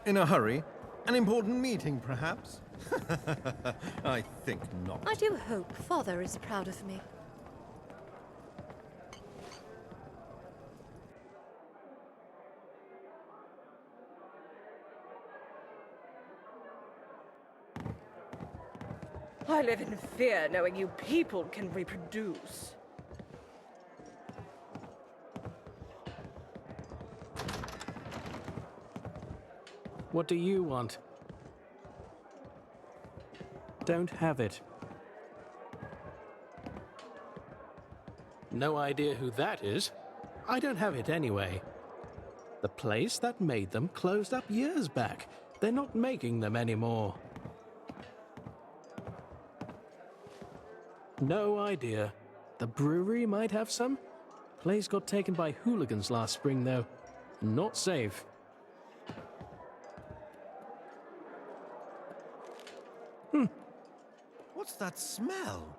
In a hurry? An important meeting, perhaps? I think not. I do hope Father is proud of me. I live in fear knowing you people can reproduce. What do you want? Don't have it. No idea who that is. I don't have it anyway. The place that made them closed up years back. They're not making them anymore. No idea. The brewery might have some. Place got taken by hooligans last spring, though. Not safe. What's that smell?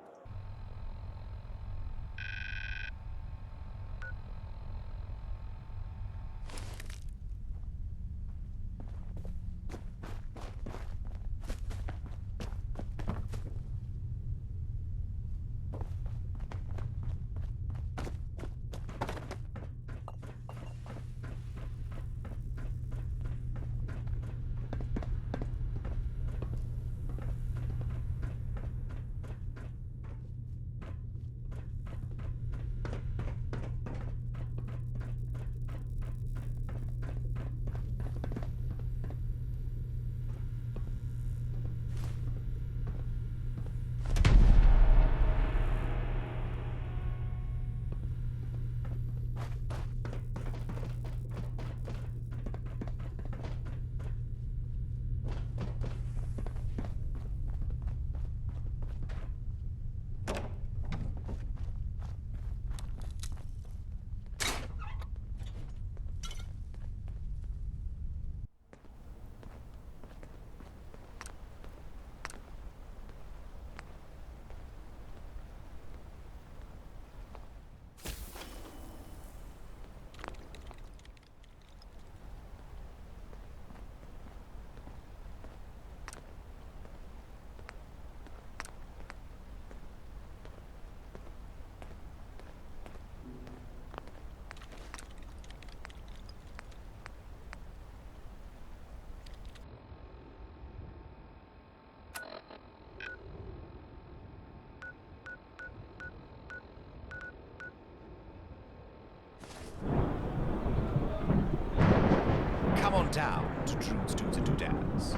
Come on down to Trude's Dudes and Doodads.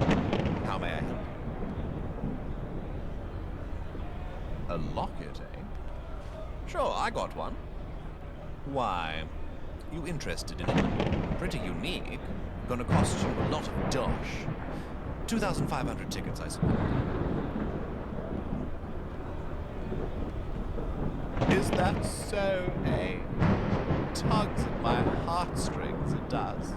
How may I help you? A locket, eh? Sure, I got one. Why, you interested in it? Pretty unique. Gonna cost you a lot of dosh. 2,500 tickets, I suppose. Is that so, eh? Tugs at my heartstrings, it does.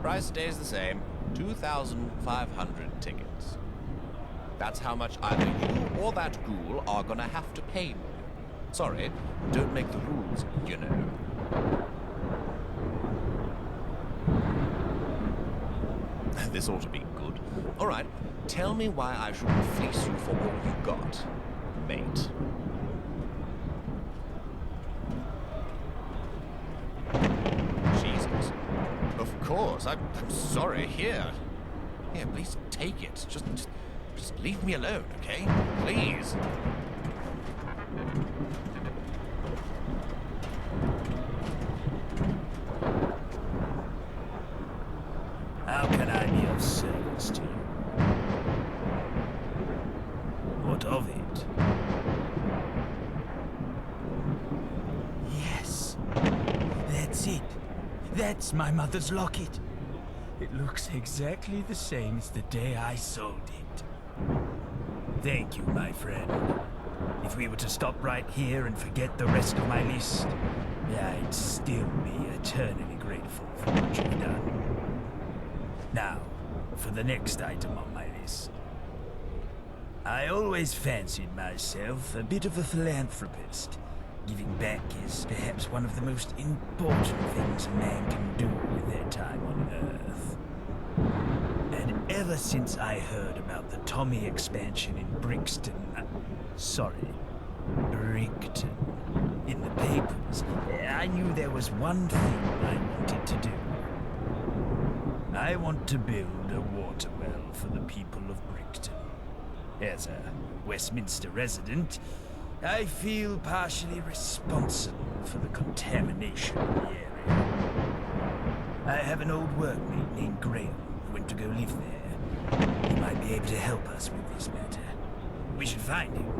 Price stays the same, 2,500 tickets. That's how much either you or that ghoul are gonna have to pay me. Sorry, don't make the rules, you know. This ought to be good. All right, tell me why I shouldn't fleece you for all you got, mate. Jesus. Of course, I'm sorry. Here, please take it. Just leave me alone, okay? Please. How can I be of service to you? What of it? Yes, that's it. That's my mother's locket. It looks exactly the same as the day I sold it. Thank you, my friend. If we were to stop right here and forget the rest of my list, I'd still be eternally grateful for what you've done. Now, for the next item on my list. I always fancied myself a bit of a philanthropist. Giving back is perhaps one of the most important things a man can do with their time on Earth. ever since I heard about the Tommy expansion in Brickton, in the papers, I knew there was one thing I wanted to do. I want to build a water well for the people of Brickton. As a Westminster resident, I feel partially responsible for the contamination of the area. I have an old workmate named Graham who went to go live there. He might be able to help us with this matter. We should find him.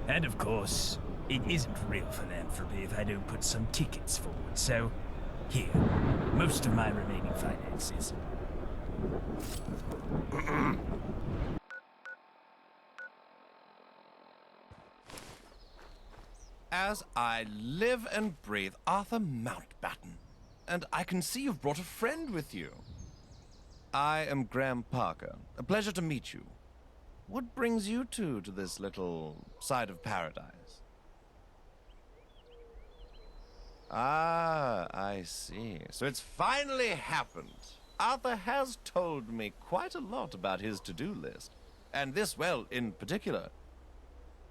And of course, it isn't real philanthropy if I don't put some tickets forward, so here, most of my remaining finances. As I live and breathe, Arthur Mountbatten. And I can see you've brought a friend with you. I am Graham Parker. A pleasure to meet you. What brings you two to this little side of paradise? Ah, I see. So it's finally happened. Arthur has told me quite a lot about his to-do list. And this well in particular.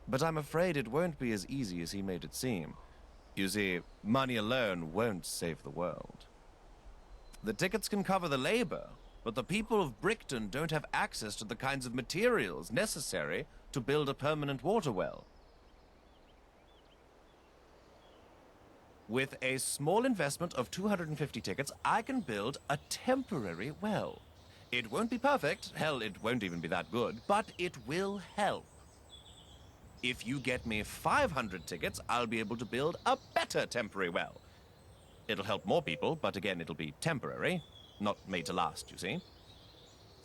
But I'm afraid it won't be as easy as he made it seem. You see, money alone won't save the world. The tickets can cover the labor, but the people of Brickton don't have access to the kinds of materials necessary to build a permanent water well. With a small investment of 250 tickets, I can build a temporary well. It won't be perfect, hell, it won't even be that good, but it will help. If you get me 500 tickets, I'll be able to build a better temporary well. It'll help more people, but again, it'll be temporary, not made to last, you see.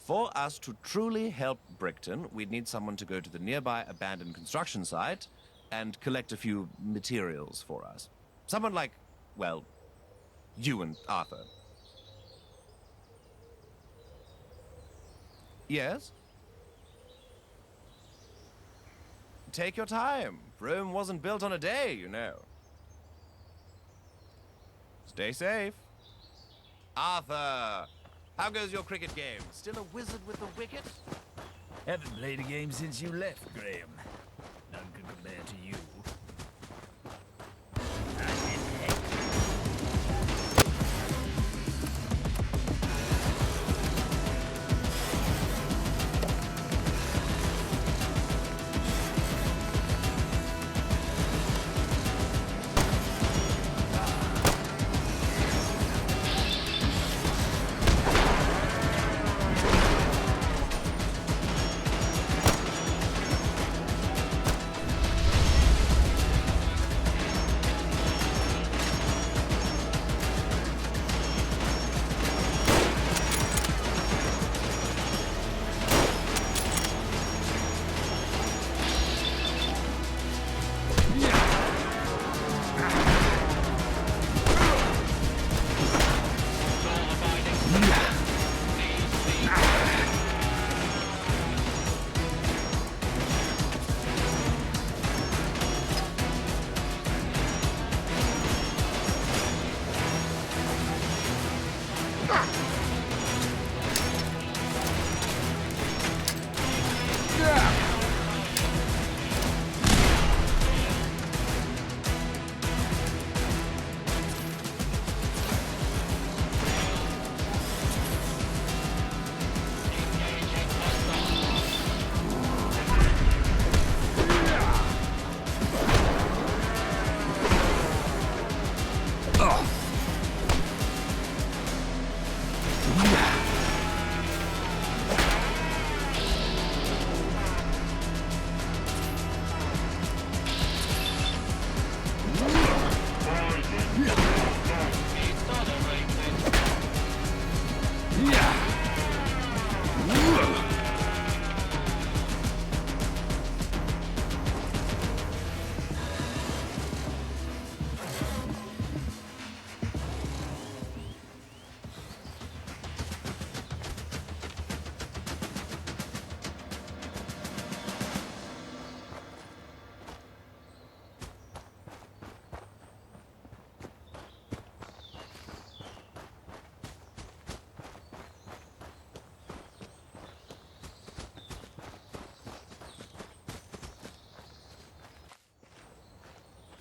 For us to truly help Brickton, we'd need someone to go to the nearby abandoned construction site and collect a few materials for us. Someone like, well, you and Arthur. Yes? Take your time. Rome wasn't built on a day, you know. Stay safe. Arthur, how goes your cricket game? Still a wizard with the wicket? Haven't played a game since you left, Graham. None could compare to you.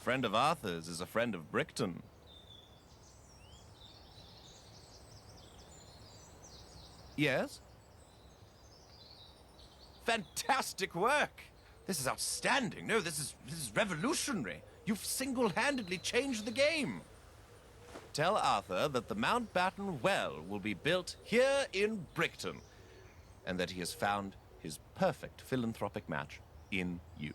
friend of Arthur's is a friend of Brickton. Yes? Fantastic work! This is outstanding. No, this is revolutionary. You've single-handedly changed the game. Tell Arthur that the Mountbatten well will be built here in Brickton, and that he has found his perfect philanthropic match in you.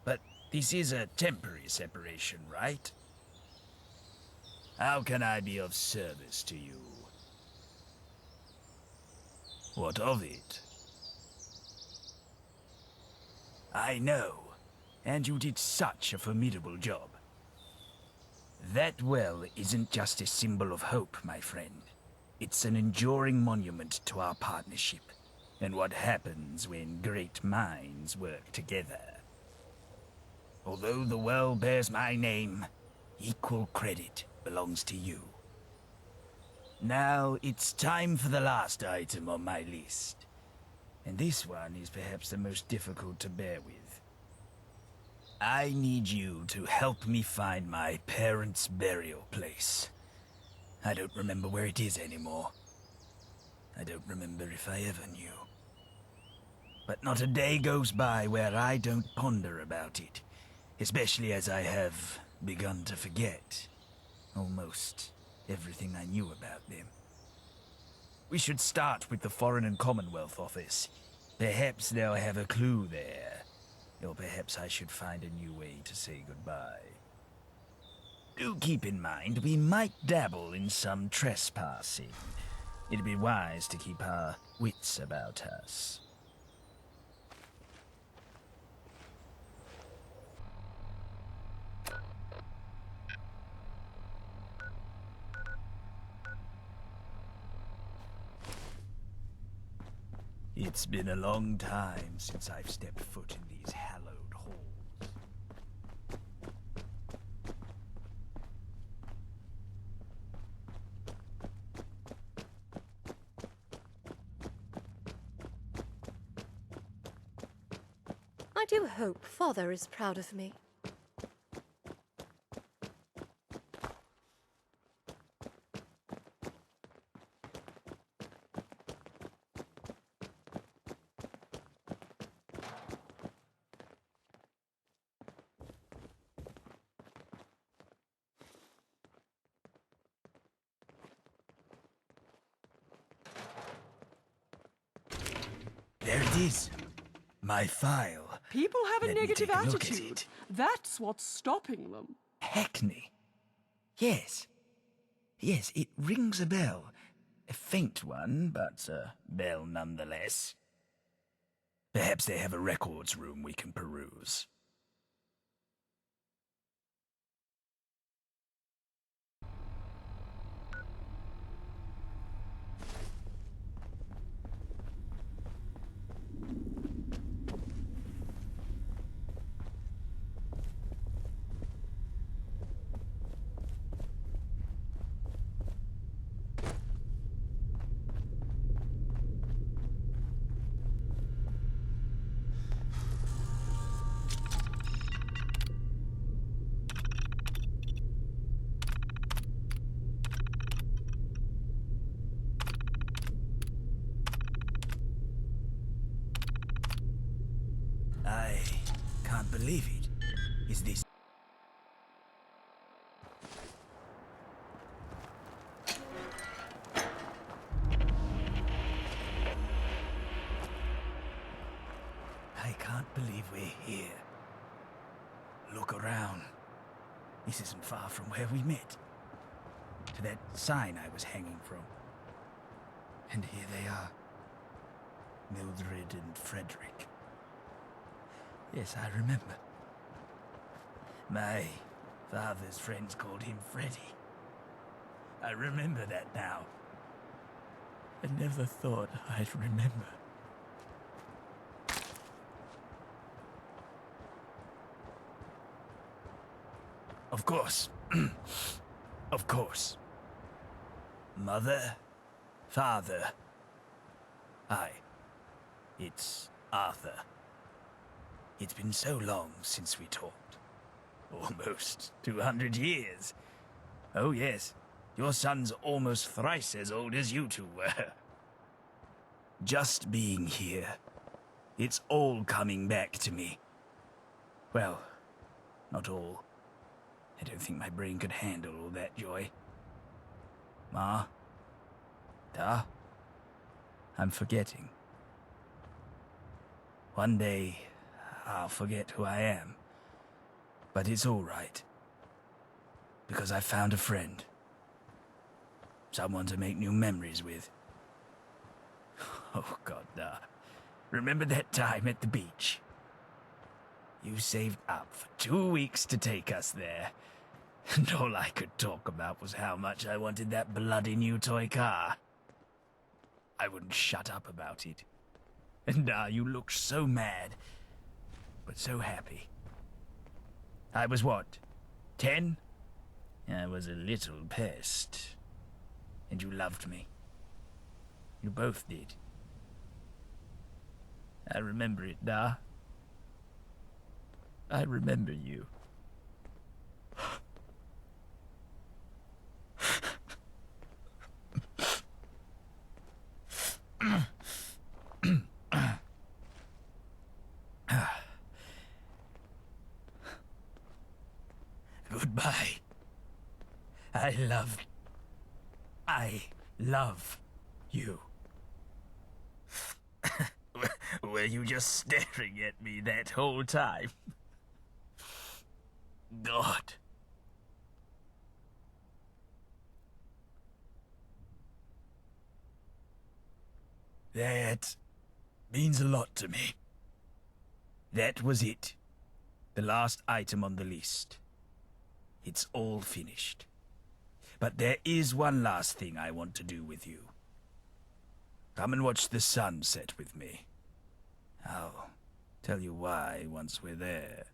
But this is a temporary separation, right? How can I be of service to you? What of it? I know, and you did such a formidable job. That well isn't just a symbol of hope, my friend. It's an enduring monument to our partnership, and what happens when great minds work together. Although the well bears my name, equal credit belongs to you. Now it's time for the last item on my list. And this one is perhaps the most difficult to bear with. I need you to help me find my parents' burial place. I don't remember where it is anymore. I don't remember if I ever knew. But not a day goes by where I don't ponder about it. Especially as I have begun to forget almost everything I knew about them. We should start with the Foreign and Commonwealth Office. Perhaps they'll have a clue there. Or perhaps I should find a new way to say goodbye. Do keep in mind, we might dabble in some trespassing. It'd be wise to keep our wits about us. It's been a long time since I've stepped foot in these hallowed halls. I do hope Father is proud of me. There it is. My file. People have a Let me negative take a look at attitude. it. That's what's stopping them. Hackney. Yes. Yes, it rings a bell. A faint one, but a bell nonetheless. Perhaps they have a records room we can peruse. I can't believe it. Is this... I can't believe we're here. Look around. This isn't far from where we met. To that sign I was hanging from. And here they are. Mildred and Frederick. Yes, I remember. My father's friends called him Freddy. I remember that now. I never thought I'd remember. Of course. Of course. Mother, father. Hi. It's Arthur. It's been so long since we talked. Almost 200 years. Oh yes, your son's almost thrice as old as you two were. Just being here, it's all coming back to me. Well, not all. I don't think my brain could handle all that joy. Ma? Da? I'm forgetting. One day, I'll forget who I am. But it's all right. Because I found a friend. Someone to make new memories with. Oh, God, nah. Remember that time at the beach? You saved up for 2 weeks to take us there. And all I could talk about was how much I wanted that bloody new toy car. I wouldn't shut up about it. And now you looked so mad, but so happy. I was what, 10? I was a little pest. And you loved me. You both did. I remember it, Da. I remember you. Goodbye. I love you. Were you just staring at me that whole time? God. That means a lot to me. That was it. The last item on the list. It's all finished. But there is one last thing I want to do with you. Come and watch the sun set with me. I'll tell you why once we're there.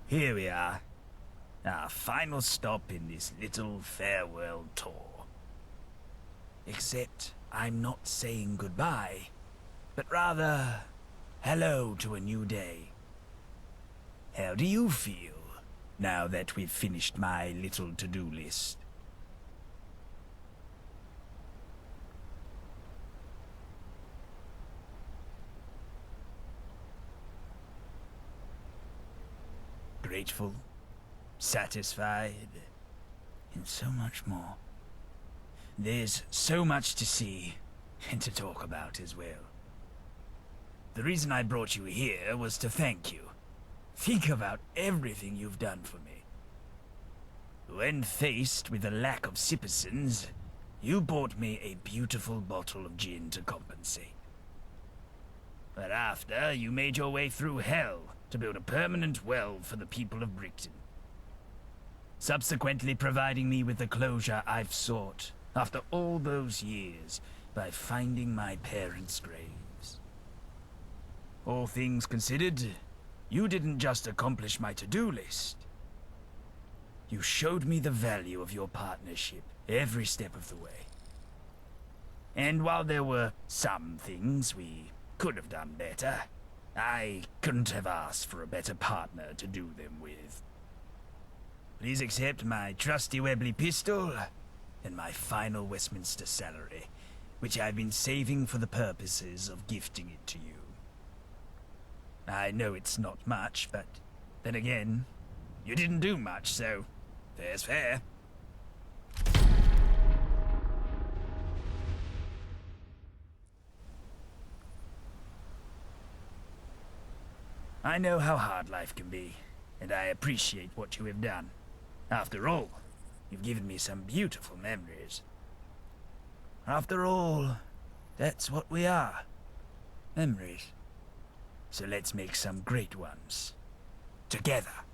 Here we are. Our final stop in this little farewell tour. Except I'm not saying goodbye, but rather hello to a new day. How do you feel now that we've finished my little to-do list? Grateful, satisfied, and so much more. There's so much to see and to talk about as well. The reason I brought you here was to thank you. Think about everything you've done for me. When faced with a lack of SIPPERSON'S, you bought me a beautiful bottle of gin to compensate. But after, you made your way through hell to build a permanent well for the people of BRICKTO. Subsequently providing me with the closure I've sought after all those years by finding my parents' graves. All things considered, you didn't just accomplish my to-do list. You showed me the value of your partnership every step of the way. And while there were some things we could have done better, I couldn't have asked for a better partner to do them with. Please accept my trusty Webley pistol and my final Westminster salary, which I've been saving for the purposes of gifting it to you. I know it's not much, but then again, you didn't do much, so fair's fair. I know how hard life can be, and I appreciate what you have done. After all, you've given me some beautiful memories. After all, that's what we are. Memories. So let's make some great ones. Together.